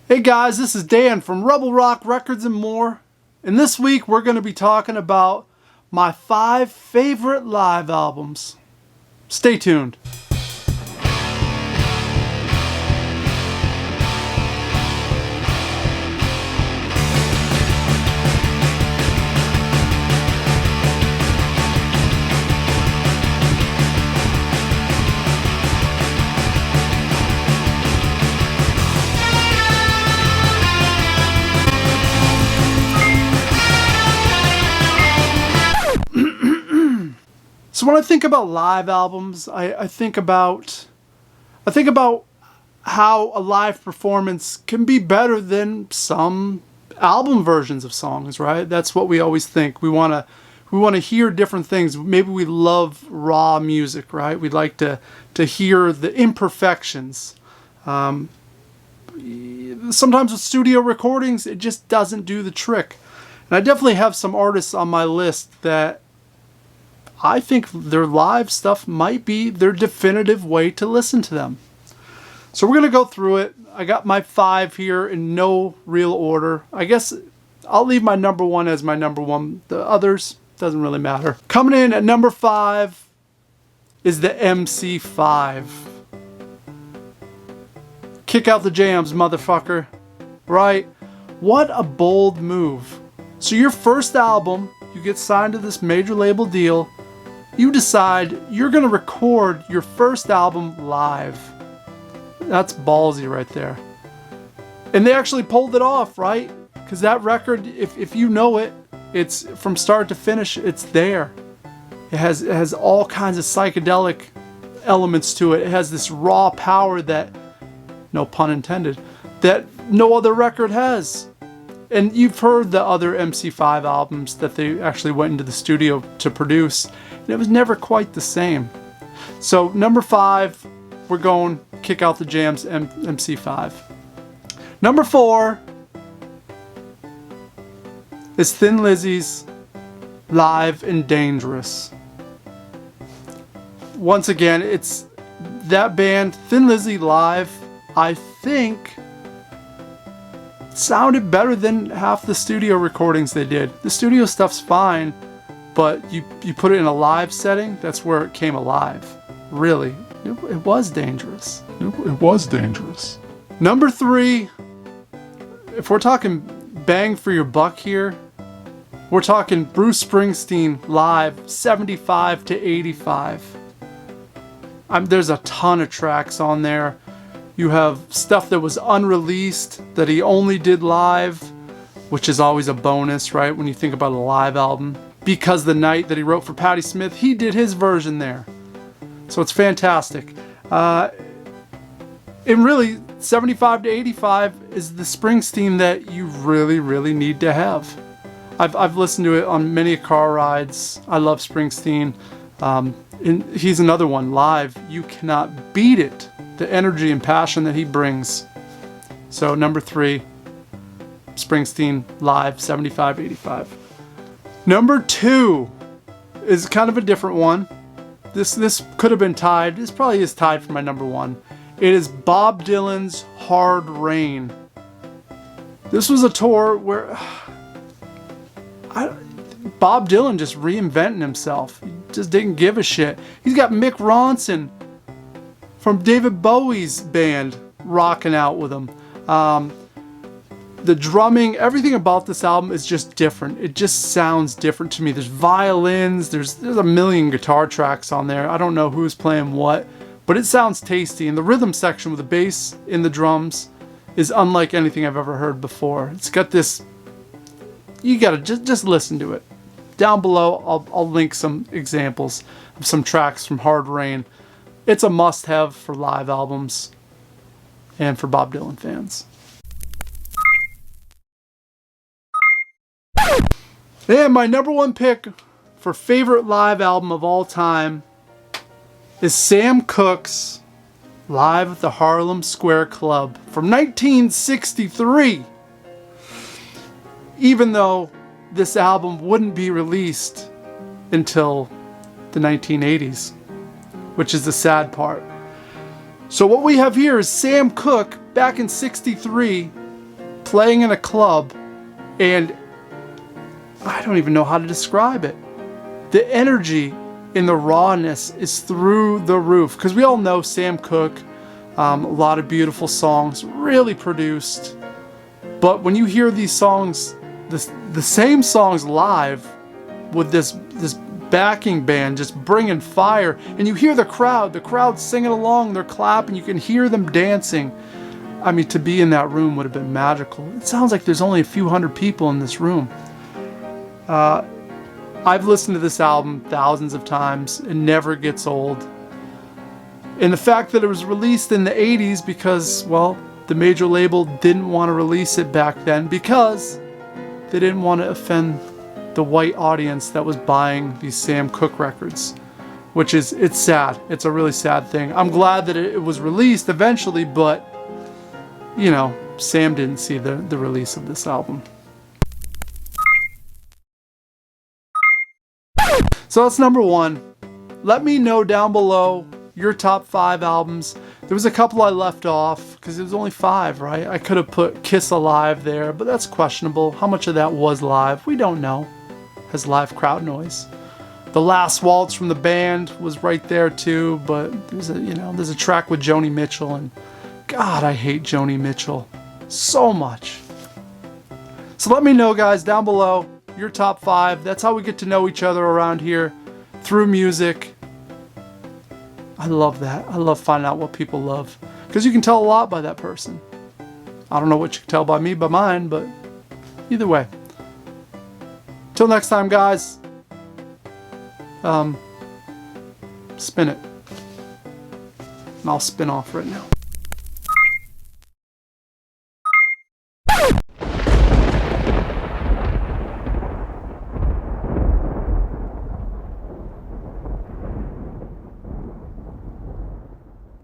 Hey guys, this is Dan from Rebel Rock Records and More, and this week we're going to be talking about my 5 favorite live albums. Stay tuned. So when I think about live albums, I think about how a live performance can be better than some album versions of songs, right? That's what we always think. We want to hear different things. Maybe we love raw music, right? We'd like to hear the imperfections. Sometimes with studio recordings, it just doesn't do the trick. And I definitely have some artists on my list that I think their live stuff might be their definitive way to listen to them. So we're going to go through it. I got my 5 here in no real order. I guess I'll leave my number 1 as my number 1. The others, doesn't really matter. Coming in at number 5 is the MC5. Kick out the jams, motherfucker. Right? What a bold move. So your first album, you get signed to this major label deal. You decide you're going to record your first album live. That's ballsy right there. And they actually pulled it off, right? Because that record, if you know it, it's from start to finish, it's there. It has all kinds of psychedelic elements to it. It has this raw power that, no pun intended, that no other record has. And you've heard the other MC5 albums that they actually went into the studio to produce, and it was never quite the same. So number 5, we're going Kick Out the Jams, MC5. Number 4 is Thin Lizzy's Live and Dangerous. Once again, it's that band, Thin Lizzy live, I think sounded better than half the studio recordings they did. The studio stuff's fine, but you put it in a live setting, that's where it came alive. Really, it was dangerous. It was dangerous. Number 3, if we're talking bang for your buck here, we're talking Bruce Springsteen live, 75 to 85. There's a ton of tracks on there. You have stuff that was unreleased that he only did live, which is always a bonus, right? When you think about a live album. Because the Night that he wrote for Patti Smith, he did his version there. So it's fantastic. And really, 75 to 85 is the Springsteen that you really, really need to have. I've listened to it on many car rides. I love Springsteen. And he's another one, live. You cannot beat it. The energy and passion that he brings. So number 3, Springsteen live, 75 to 85. Number 2 is kind of a different one. This could have been tied. This probably is tied for my number 1. It is Bob Dylan's Hard Rain. This was a tour where Bob Dylan just reinventing himself. He just didn't give a shit. He's got Mick Ronson from David Bowie's band rocking out with him. The drumming, everything about this album is just different. It just sounds different to me. There's violins, there's a million guitar tracks on there. I don't know who's playing what, but it sounds tasty. And the rhythm section with the bass in the drums is unlike anything I've ever heard before. It's got this, you gotta just listen to it. Down below, I'll link some examples of some tracks from Hard Rain. It's a must-have for live albums and for Bob Dylan fans. And my number 1 pick for favorite live album of all time is Sam Cooke's Live at the Harlem Square Club from 1963. Even though this album wouldn't be released until the 1980s, which is the sad part. So what we have here is Sam Cooke back in '63 playing in a club, and I don't even know how to describe it. The energy in the rawness is through the roof, because we all know Sam Cooke, a lot of beautiful songs, really produced. But when you hear these songs, the same songs live with this backing band just bringing fire, and you hear the crowd singing along, they're clapping, you can hear them dancing. I mean, to be in that room would have been magical. It sounds like there's only a few hundred people in this room. I've listened to this album thousands of times. It never gets old. And the fact that it was released in the 80s because, well, the major label didn't want to release it back then because they didn't want to offend the white audience that was buying these Sam Cooke records, which is, it's sad. It's a really sad thing. I'm glad that it was released eventually, but, you know, Sam didn't see the release of this album. So that's number one. Let me know down below your top 5 albums. There was a couple I left off because it was only 5, right? I could have put Kiss Alive there, but that's questionable. How much of that was live? We don't know. Has live crowd noise. The Last Waltz from the band was right there too, but there's a track with Joni Mitchell, and God, I hate Joni Mitchell so much. So let me know, guys, down below your top 5. That's how we get to know each other around here, through music. I love that. I love finding out what people love, because you can tell a lot by that person. I don't know what you can tell by me, by mine, but either way. Till next time, guys. Spin it. And I'll spin off right now.